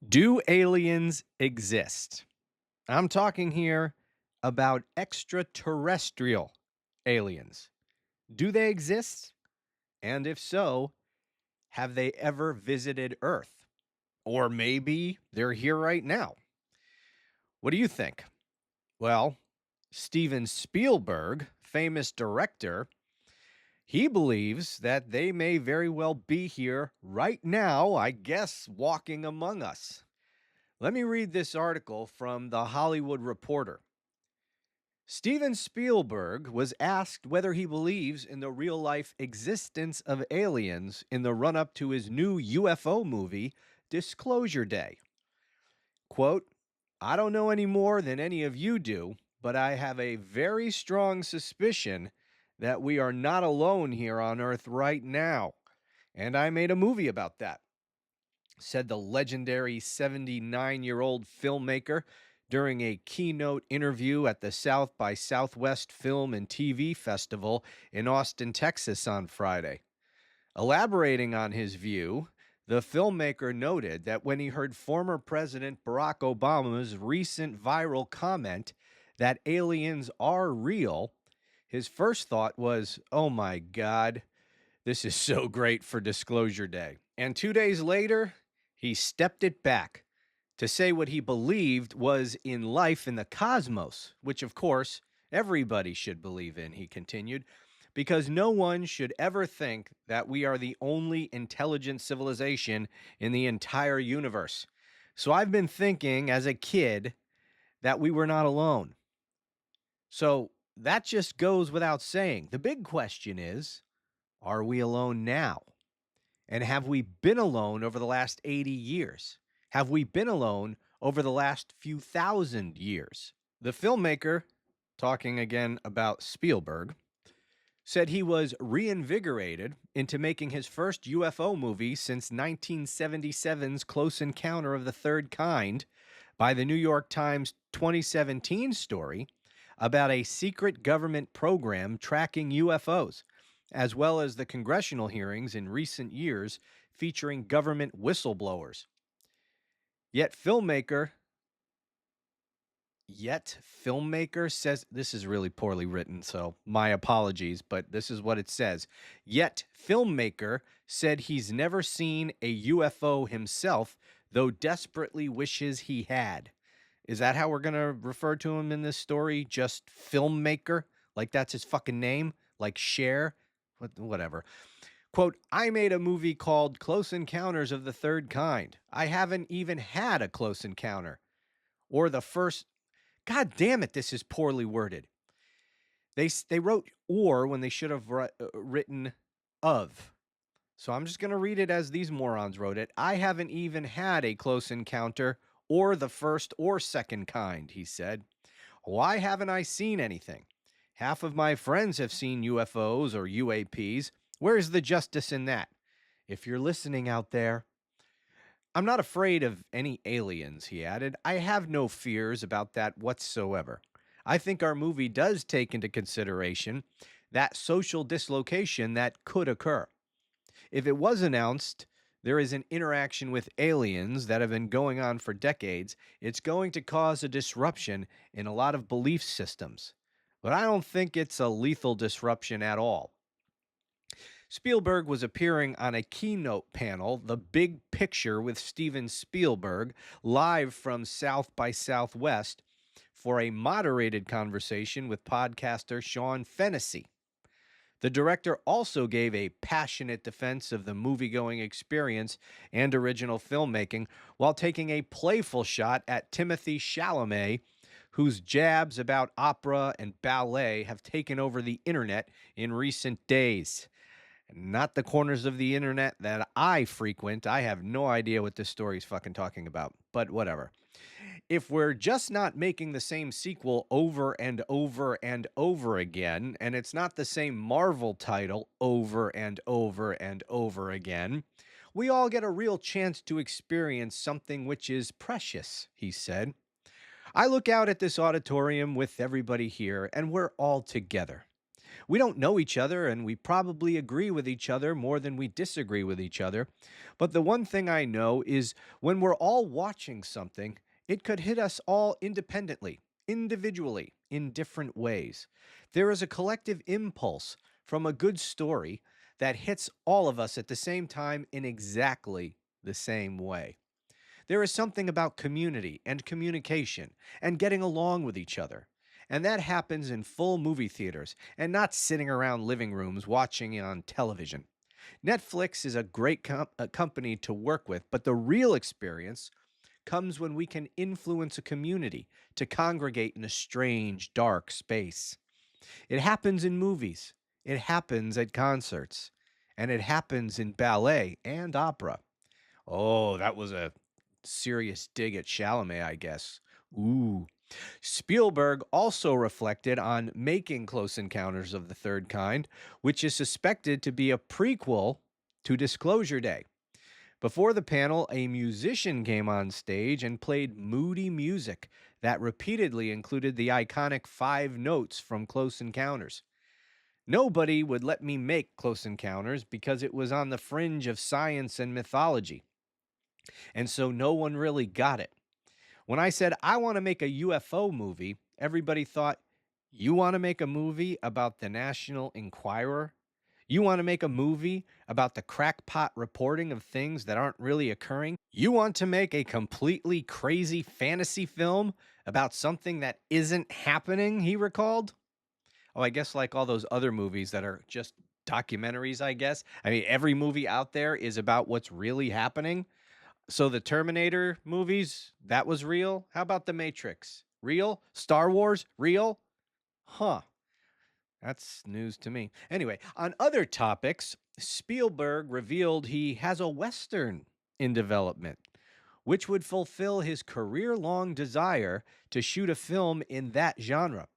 Do aliens exist? I'm talking here about extraterrestrial aliens. Do they exist? And if so, have they ever visited Earth? Or maybe they're here right now. What do you think? Well, Steven Spielberg, famous director, he believes that they may very well be here right now, I guess, walking among us. Let me read this article from The Hollywood Reporter. Steven Spielberg was asked whether he believes in the real life existence of aliens in the run up to his new UFO movie, Disclosure Day. Quote, I don't know any more than any of you do, but I have a very strong suspicion that we are not alone here on Earth right now. And I made a movie about that, said the legendary 79-year-old filmmaker during a keynote interview at the South by Southwest Film and TV Festival in Austin, Texas on Friday. Elaborating on his view, the filmmaker noted that when he heard former President Barack Obama's recent viral comment that aliens are real, his first thought was, oh my God, this is so great for Disclosure Day. And 2 days later, he stepped it back to say what he believed was in life in the cosmos, which, of course, everybody should believe in, he continued, because no one should ever think that we are the only intelligent civilization in the entire universe. So I've been thinking as a kid that we were not alone. So that just goes without saying. The big question is, are we alone now? And have we been alone over the last 80 years? Have we been alone over the last few thousand years? The filmmaker, talking again about Spielberg, said he was reinvigorated into making his first UFO movie since 1977's Close Encounter of the Third Kind by the New York Times 2017 story about a secret government program tracking UFOs, as well as the congressional hearings in recent years featuring government whistleblowers. Yet filmmaker says, this is really poorly written, so my apologies, but this is what it says. Yet filmmaker said he's never seen a UFO himself, though desperately wishes he had. Is that how we're going to refer to him in this story? Just filmmaker? Like that's his fucking name? Like Cher? Whatever. Quote, I made a movie called Close Encounters of the Third Kind. I haven't even had a close encounter. Or the first. God damn it, this is poorly worded. They wrote or when they should have written of. So I'm just going to read it as these morons wrote it. I haven't even had a close encounter or the first or second kind, he said. Why haven't I seen anything? Half of my friends have seen UFOs or UAPs. Where's the justice in that? If you're listening out there, I'm not afraid of any aliens, he added. I have no fears about that whatsoever. I think our movie does take into consideration that social dislocation that could occur. If it was announced there is an interaction with aliens that have been going on for decades, it's going to cause a disruption in a lot of belief systems. But I don't think it's a lethal disruption at all. Spielberg was appearing on a keynote panel, The Big Picture with Steven Spielberg, live from South by Southwest, for a moderated conversation with podcaster Sean Fennessy. The director also gave a passionate defense of the movie-going experience and original filmmaking while taking a playful shot at Timothée Chalamet, whose jabs about opera and ballet have taken over the internet in recent days. Not the corners of the internet that I frequent. I have no idea what this story is fucking talking about, but whatever. If we're just not making the same sequel over and over and over again, and it's not the same Marvel title over and over and over again, we all get a real chance to experience something which is precious, he said. I look out at this auditorium with everybody here, and we're all together. We don't know each other, and we probably agree with each other more than we disagree with each other. But the one thing I know is when we're all watching something, it could hit us all independently, individually, in different ways. There is a collective impulse from a good story that hits all of us at the same time in exactly the same way. There is something about community and communication and getting along with each other. And that happens in full movie theaters and not sitting around living rooms watching it on television. Netflix is a great company to work with, but the real experience comes when we can influence a community to congregate in a strange, dark space. It happens in movies, it happens at concerts, and it happens in ballet and opera. Oh, that was a serious dig at Chalamet, I guess. Ooh. Spielberg also reflected on making Close Encounters of the Third Kind, which is suspected to be a prequel to Disclosure Day. Before the panel, a musician came on stage and played moody music that repeatedly included the iconic 5 notes from Close Encounters. Nobody would let me make Close Encounters because it was on the fringe of science and mythology, and so no one really got it. When I said I want to make a UFO movie, everybody thought, you want to make a movie about the National Enquirer? You want to make a movie about the crackpot reporting of things that aren't really occurring? You want to make a completely crazy fantasy film about something that isn't happening, he recalled? Oh, I guess like all those other movies that are just documentaries, I guess. I mean, every movie out there is about what's really happening. So the Terminator movies, that was real? How about The Matrix? Real? Star Wars? Real? Huh. That's news to me. Anyway, on other topics, Spielberg revealed he has a Western in development, which would fulfill his career long desire to shoot a film in that genre.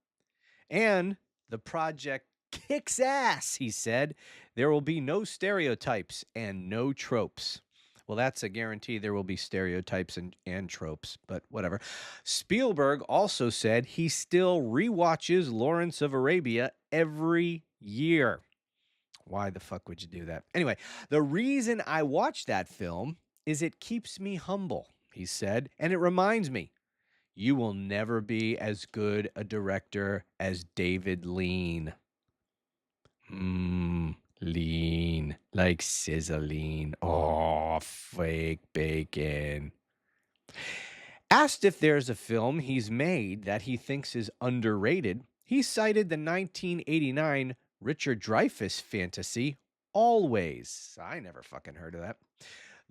And the project kicks ass, he said. There will be no stereotypes and no tropes. Well, that's a guarantee there will be stereotypes and tropes, but whatever. Spielberg also said he still rewatches Lawrence of Arabia every year. Why the fuck would you do that? Anyway, the reason I watch that film is it keeps me humble, he said, and it reminds me you will never be as good a director as David Lean. Lean, like sizzling. Oh, fake bacon. Asked if there's a film he's made that he thinks is underrated, he cited the 1989 Richard Dreyfuss fantasy, Always. I never fucking heard of that.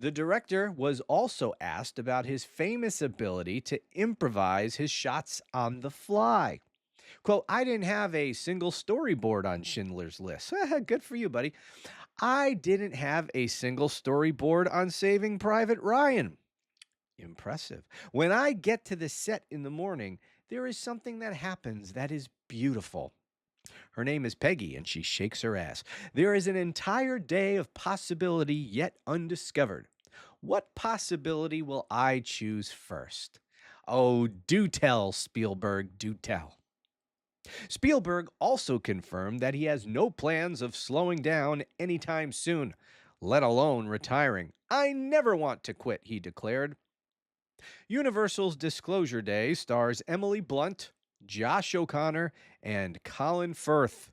The director was also asked about his famous ability to improvise his shots on the fly. Quote, I didn't have a single storyboard on Schindler's List. Good for you, buddy. I didn't have a single storyboard on Saving Private Ryan. Impressive. When I get to the set in the morning, there is something that happens that is beautiful. Her name is Peggy, and she shakes her ass. There is an entire day of possibility yet undiscovered. What possibility will I choose first? Oh, do tell, Spielberg, do tell. Spielberg also confirmed that he has no plans of slowing down anytime soon, let alone retiring. I never want to quit, he declared. Universal's Disclosure Day stars Emily Blunt, Josh O'Connor, and Colin Firth.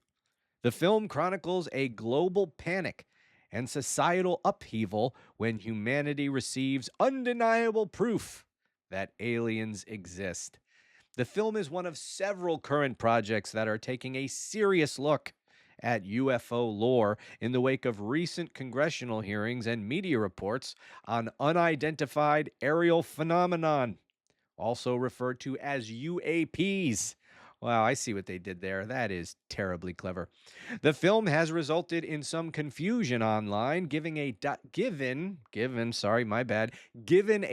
The film chronicles a global panic and societal upheaval when humanity receives undeniable proof that aliens exist. The film is one of several current projects that are taking a serious look at UFO lore in the wake of recent congressional hearings and media reports on unidentified aerial phenomenon, also referred to as UAPs. Wow, I see what they did there. That is terribly clever. The film has resulted in some confusion online, given a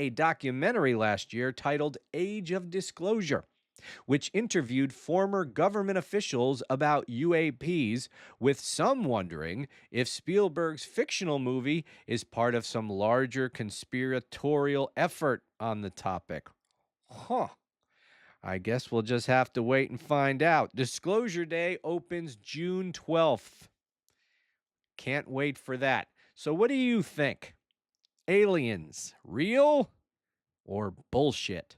documentary last year titled Age of Disclosure, which interviewed former government officials about UAPs, with some wondering if Spielberg's fictional movie is part of some larger conspiratorial effort on the topic. Huh. I guess we'll just have to wait and find out. Disclosure Day opens June 12th. Can't wait for that. So, what do you think? Aliens, real or bullshit?